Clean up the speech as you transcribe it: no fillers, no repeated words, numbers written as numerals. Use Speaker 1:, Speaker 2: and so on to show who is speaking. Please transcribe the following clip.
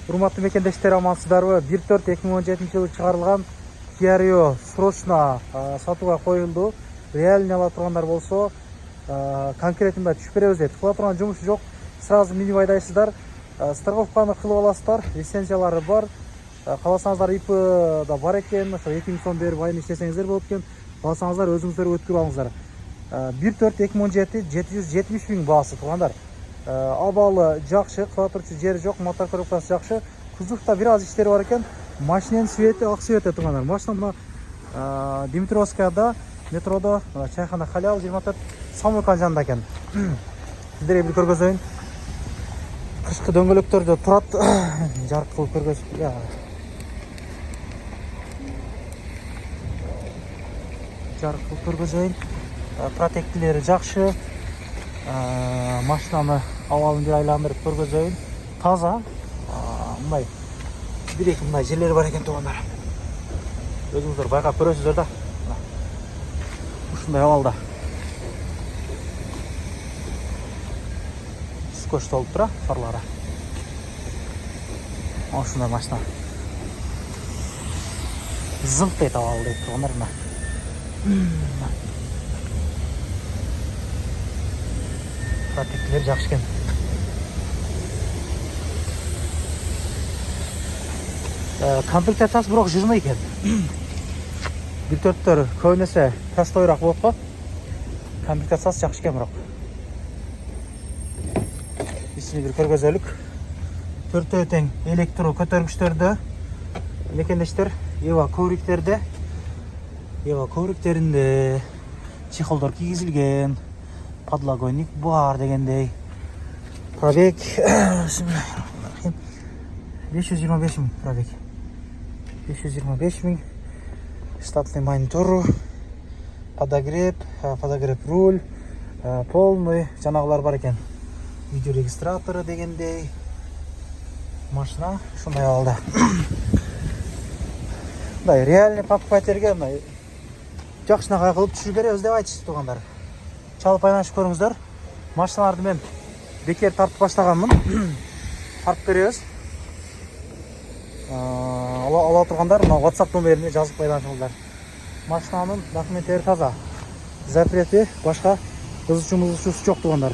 Speaker 1: Урматтуу мекендештер, амансыздарбы? 1/4/2017 жылы чыгарылган Kia Rio срочно сатууга коюлду. Реальный ала тургандар болсо конкретинде түшүп беребиз дейт. Кыла турган жумушу жок. Сразу минип айдайсыздар. Страховканы кылып аласыздар. Лицензиялары бар. Кааласаңыздар ИП да бар экен. Ошо 2000 сом берип айын иштесеңиздер болот экен. Кааласаңыздар өзүңүздөр өткөрүп алыңыздар. 1/4/2017 770 000 баасы тургандар. Абалы жакшы, кыла турчу жери жок, мотор коробкасы жакшы. Кузовда бир аз иштери бар экен. Машиненин свети ак свете тургандар. Машина мына Димитровскаяда, метродо, чайхана Халал 24 Самойкан жанында экен. Сиздерге бир көргөзөйүн. Кышкы дөңгөлөктөрдө турат. Жарык кылып көргөзүп. Жарык кылып көргөзөйүн. Протектилери жакшы. Машинаны абалын бир айландырып көргөзөйүн. Таза. Мындай бир-эки мындай жерлери бар экен туугандар. Өзүңүздөр байкап көрөсүздөр да. Ушундай абалда. Скотч толуп тура фарлары. Ушундай машина. Зыңк дейт абалы дейт туугандар мына. Протектилер жакшы экен. Комплектациясы бирок жырный экен. 1/4 көбүнесе простойраак болот го. Комплектациясы жакшы экен бирок. Ичини бир көргөзөлүк. Төртөө тең электро көтөргүчтөрдө мекендештер, Ева ковриктеринде чехолдор кийгизилген. Подлагойник бар дегендей. Пробег 525 000 пробег. 525 000. Штатный монитор, подогрев руль, полный, жанагылар бар экен. Видео регистраторы дегендей. Машина ушундай абалда. Мындай реальный покупательге мындай жакшынакай кылып түшүрүп беребиз деп айтышты туугандар. Чалып айланышып көрүңүздөр. Машиналарды мен бекер тартып баштаганмын. Тартып беребиз. Ала тургандар мына WhatsApp номерине жазып айланышыңыздар. Машинанын документтери таза. Запрети башка ызычуу жок туугандар.